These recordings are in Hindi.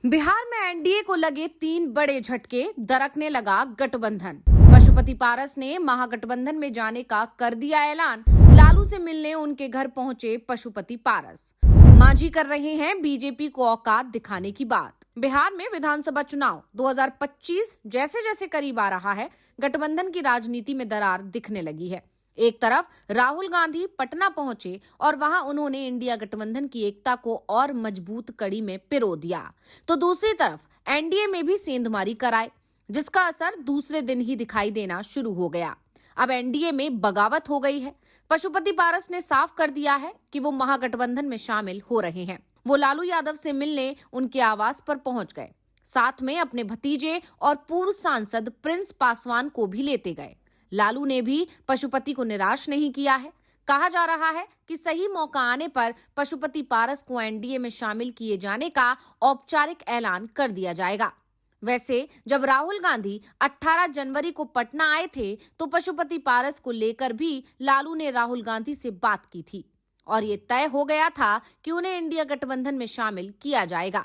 बिहार में एनडीए को लगे 3 बड़े झटके, दरकने लगा गठबंधन। पशुपति पारस ने महागठबंधन में जाने का कर दिया ऐलान। लालू से मिलने उनके घर पहुंचे पशुपति पारस। मांझी कर रहे हैं बीजेपी को औकात दिखाने की बात। बिहार में विधानसभा चुनाव 2025 जैसे जैसे करीब आ रहा है, गठबंधन की राजनीति में दरार दिखने लगी है। एक तरफ राहुल गांधी पटना पहुंचे और वहां उन्होंने इंडिया गठबंधन की एकता को और मजबूत कड़ी में पिरो दिया, तो दूसरी तरफ एनडीए में भी सेंधमारी कराए, जिसका असर दूसरे दिन ही दिखाई देना शुरू हो गया। अब एनडीए में बगावत हो गई है। पशुपति पारस ने साफ कर दिया है कि वो महागठबंधन में शामिल हो रहे हैं। वो लालू यादव से मिलने उनके आवास पर पहुंच गए, साथ में अपने भतीजे और पूर्व सांसद प्रिंस पासवान को भी लेते गए। लालू ने भी पशुपति को निराश नहीं किया है। कहा जा रहा है कि सही मौका आने पर पशुपति पारस को एनडीए में शामिल किए जाने का औपचारिक ऐलान कर दिया जाएगा। वैसे जब राहुल गांधी 18 जनवरी को पटना आए थे, तो पशुपति पारस को लेकर भी लालू ने राहुल गांधी से बात की थी और ये तय हो गया था कि उन्हें इंडिया गठबंधन में शामिल किया जाएगा।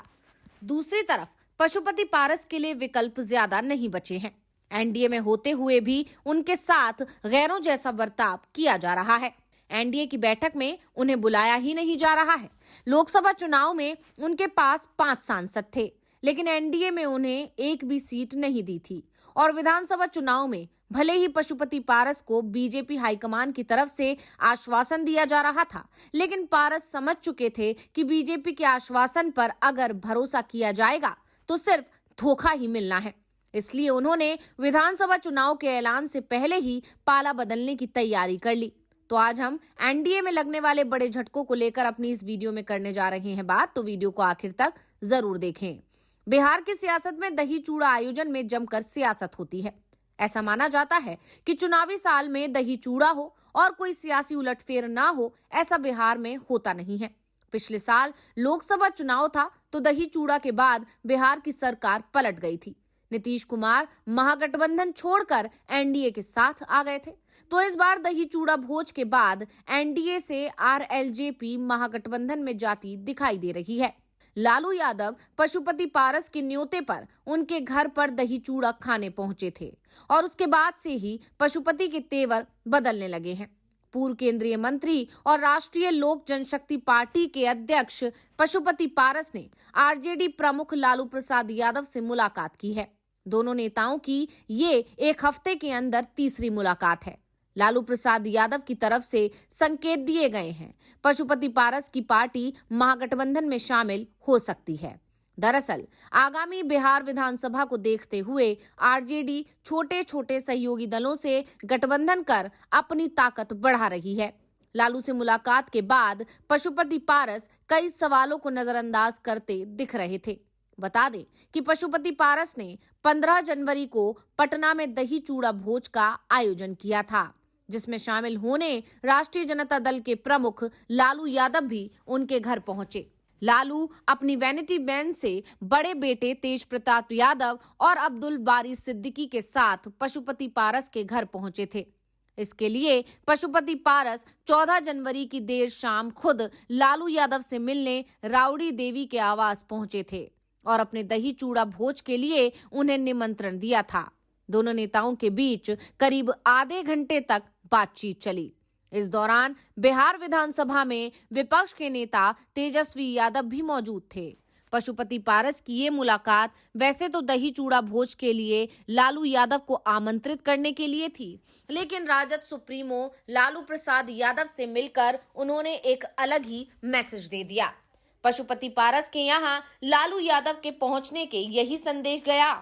दूसरी तरफ पशुपति पारस के लिए विकल्प ज्यादा नहीं बचे हैं। एनडीए में होते हुए भी उनके साथ गैरों जैसा बर्ताव किया जा रहा है। एनडीए की बैठक में उन्हें बुलाया ही नहीं जा रहा है। लोकसभा चुनाव में उनके पास 5 सांसद थे, लेकिन एनडीए में उन्हें एक भी सीट नहीं दी थी। और विधानसभा चुनाव में भले ही पशुपति पारस को बीजेपी हाईकमान की तरफ से आश्वासन दिया जा रहा था, लेकिन पारस समझ चुके थे कि बीजेपी के आश्वासन पर अगर भरोसा किया जाएगा तो सिर्फ धोखा ही मिलना है। इसलिए उन्होंने विधानसभा चुनाव के ऐलान से पहले ही पाला बदलने की तैयारी कर ली। तो आज हम एनडीए में लगने वाले बड़े झटकों को लेकर अपनी इस वीडियो में करने जा रहे हैं बात, तो वीडियो को आखिर तक जरूर देखें। बिहार की सियासत में दही चूड़ा आयोजन में जमकर सियासत होती है। ऐसा माना जाता है कि चुनावी साल में दही चूड़ा हो और कोई सियासी उलटफेर ना हो, ऐसा बिहार में होता नहीं है। पिछले साल लोकसभा चुनाव था, तो दही चूड़ा के बाद बिहार की सरकार पलट गई थी। नीतीश कुमार महागठबंधन छोड़कर एनडीए के साथ आ गए थे, तो इस बार दही चूड़ा भोज के बाद एनडीए से आरएलजेपी महागठबंधन में जाती दिखाई दे रही है। लालू यादव पशुपति पारस के न्योते पर उनके घर पर दही चूड़ा खाने पहुंचे थे और उसके बाद से ही पशुपति के तेवर बदलने लगे हैं। पूर्व केंद्रीय मंत्री और राष्ट्रीय लोक जनशक्ति पार्टी के अध्यक्ष पशुपति पारस ने आरजेडी प्रमुख लालू प्रसाद यादव से मुलाकात की है। दोनों नेताओं की ये एक हफ्ते के अंदर तीसरी मुलाकात है। लालू प्रसाद यादव की तरफ से संकेत दिए गए हैं, पशुपति पारस की पार्टी महागठबंधन में शामिल हो सकती है। दरअसल आगामी बिहार विधानसभा को देखते हुए आरजेडी छोटे छोटे सहयोगी दलों से गठबंधन कर अपनी ताकत बढ़ा रही है। लालू से मुलाकात के बाद पशुपति पारस कई सवालों को नजरअंदाज करते दिख रहे थे। बता दें कि पशुपति पारस ने 15 जनवरी को पटना में दही चूड़ा भोज का आयोजन किया था, जिसमें शामिल होने राष्ट्रीय जनता दल के प्रमुख लालू यादव भी उनके घर पहुंचे। लालू अपनी वैनिटी वैन से बड़े बेटे तेज प्रताप यादव और अब्दुल बारी सिद्दीकी के साथ पशुपति पारस के घर पहुंचे थे। इसके लिए पशुपति पारस 14 जनवरी की देर शाम खुद लालू यादव से मिलने राउडी देवी के आवास पहुंचे थे और अपने दही चूड़ा भोज के लिए उन्हें निमंत्रण दिया था। दोनों नेताओं के बीच करीब आधे घंटे तक बातचीत चली। इस दौरान बिहार विधानसभा में विपक्ष के नेता तेजस्वी यादव भी मौजूद थे। पशुपति पारस की ये मुलाकात वैसे तो दही चूड़ा भोज के लिए लालू यादव को आमंत्रित करने के लिए थी, लेकिन राजद सुप्रीमो लालू प्रसाद यादव से मिलकर उन्होंने एक अलग ही मैसेज दे दिया। पशुपति पारस के यहाँ लालू यादव के पहुंचने के यही संदेश गया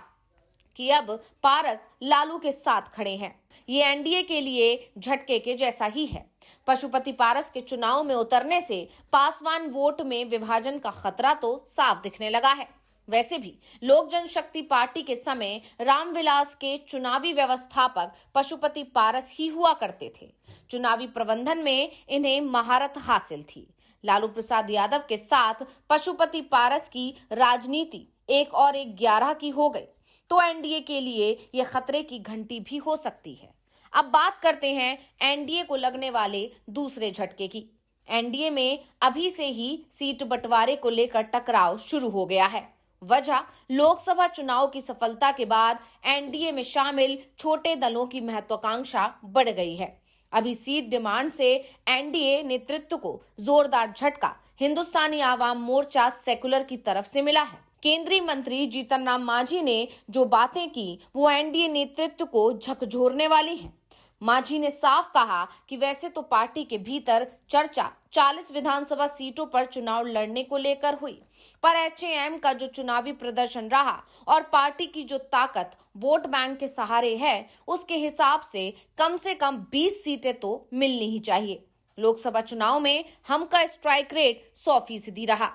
कि अब पारस लालू के साथ खड़े हैं। ये एनडीए के लिए झटके के जैसा ही है। पशुपति पारस के चुनाव में उतरने से पासवान वोट में विभाजन का खतरा तो साफ दिखने लगा है। वैसे भी लोक जनशक्ति पार्टी के समय रामविलास के चुनावी व्यवस्थापक पशुपति पारस ही हुआ करते थे। चुनावी प्रबंधन में इन्हें महारत हासिल थी। लालू प्रसाद यादव के साथ पशुपति पारस की राजनीति 1 और 1 11 की हो गई, तो एनडीए के लिए यह खतरे की घंटी भी हो सकती है। अब बात करते हैं एनडीए को लगने वाले दूसरे झटके की। एनडीए में अभी से ही सीट बंटवारे को लेकर टकराव शुरू हो गया है। वजह, लोकसभा चुनाव की सफलता के बाद एनडीए में शामिल छोटे दलों की महत्वाकांक्षा बढ़ गई है। अभी सीट डिमांड से एनडीए नेतृत्व को जोरदार झटका हिंदुस्तानी आवाम मोर्चा सेकुलर की तरफ से मिला है। केंद्रीय मंत्री जीतन राम मांझी ने जो बातें की वो एनडीए नेतृत्व को झकझोरने वाली हैं। मांझी ने साफ कहा कि वैसे तो पार्टी के भीतर चर्चा 40 विधानसभा सीटों पर चुनाव लड़ने को लेकर हुई, पर एचएएम का जो चुनावी प्रदर्शन रहा और पार्टी की जो ताकत वोट बैंक के सहारे है, उसके हिसाब से कम 20 सीटें तो मिलनी ही चाहिए। लोकसभा चुनाव में हम का स्ट्राइक रेट 100% रहा।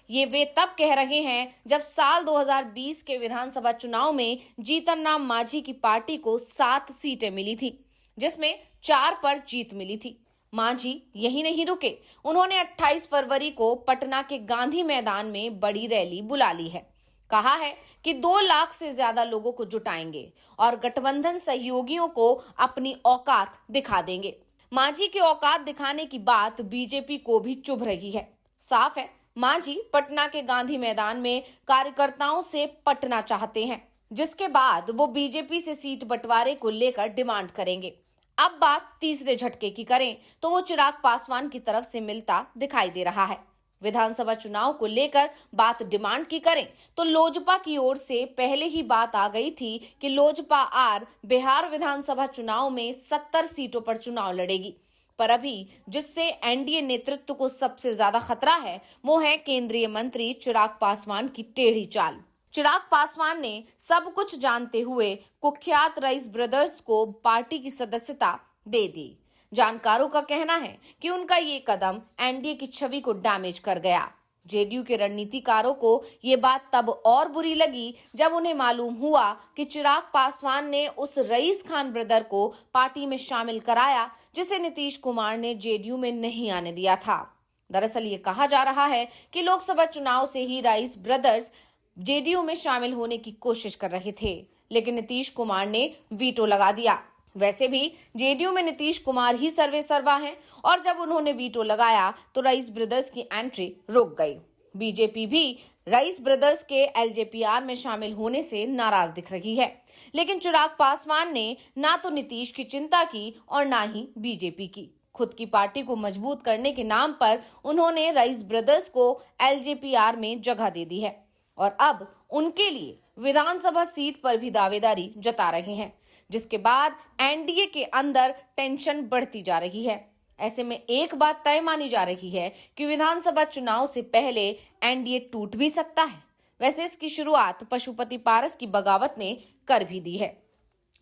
ये वे तब कह रहे हैं जब साल 2020 के विधानसभा चुनाव में जीतन राम मांझी की पार्टी को 7 सीटें मिली थी, जिसमें 4 पर जीत मिली थी। मांझी यही नहीं रुके, उन्होंने 28 फरवरी को पटना के गांधी मैदान में बड़ी रैली बुला ली है। कहा है कि 2 लाख से ज्यादा लोगों को जुटाएंगे और गठबंधन सहयोगियों को अपनी औकात दिखा देंगे। मांझी के औकात दिखाने की बात बीजेपी को भी चुभ रही है। साफ है, मांझी पटना के गांधी मैदान में कार्यकर्ताओं से पटना चाहते हैं, जिसके बाद वो बीजेपी से सीट बंटवारे को लेकर डिमांड करेंगे। अब बात तीसरे झटके की करें तो वो चिराग पासवान की तरफ से मिलता दिखाई दे रहा है। विधानसभा चुनाव को लेकर बात डिमांड की करें तो लोजपा की ओर से पहले ही बात आ गई थी कि लोजपा बिहार विधानसभा चुनाव में 70 सीटों पर चुनाव लड़ेगी। पर अभी जिससे एनडीए नेतृत्व को सबसे ज्यादा खतरा है वो है केंद्रीय मंत्री चिराग पासवान की टेढ़ी चाल। चिराग पासवान ने सब कुछ जानते हुए कुख्यात रईस ब्रदर्स को पार्टी की सदस्यता दे दी। जानकारों का कहना है कि उनका ये कदम एनडीए की छवि को डैमेज कर गया। जेडीयू के रणनीतिकारों को ये बात तब और बुरी लगी जब उन्हें मालूम हुआ कि चिराग पासवान ने उस रईस खान ब्रदर को पार्टी में शामिल कराया जिसे नीतीश कुमार ने जेडीयू में नहीं आने दिया था। दरअसल ये कहा जा रहा है कि लोकसभा चुनाव से ही रईस ब्रदर्स जेडीयू में शामिल होने की कोशिश कर रहे थे, लेकिन नीतीश कुमार ने वीटो लगा दिया। वैसे भी जेडीयू में नीतीश कुमार ही सर्वे सर्वा हैं और जब उन्होंने वीटो लगाया तो रईस ब्रदर्स की एंट्री रुक गई। बीजेपी भी रईस ब्रदर्स के एलजेपीआर में शामिल होने से नाराज दिख रही है, लेकिन चिराग पासवान ने ना तो नीतीश की चिंता की और ना ही बीजेपी की। खुद की पार्टी को मजबूत करने के नाम पर उन्होंने रईस ब्रदर्स को एलजेपीआर में जगह दे दी है और अब उनके लिए विधानसभा सीट पर भी दावेदारी जता रहे हैं, जिसके बाद एनडीए के अंदर टेंशन बढ़ती जा रही है। ऐसे में एक बात तय मानी जा रही है कि विधानसभा चुनाव से पहले एनडीए टूट भी सकता है। वैसे इसकी शुरुआत पशुपति पारस की बगावत ने कर भी दी है।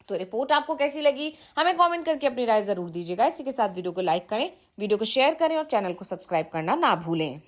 तो रिपोर्ट आपको कैसी लगी हमें कमेंट करके अपनी राय जरूर दीजिएगा। इसी के साथ वीडियो को लाइक करें, वीडियो को शेयर करें और चैनल को सब्सक्राइब करना ना भूलें।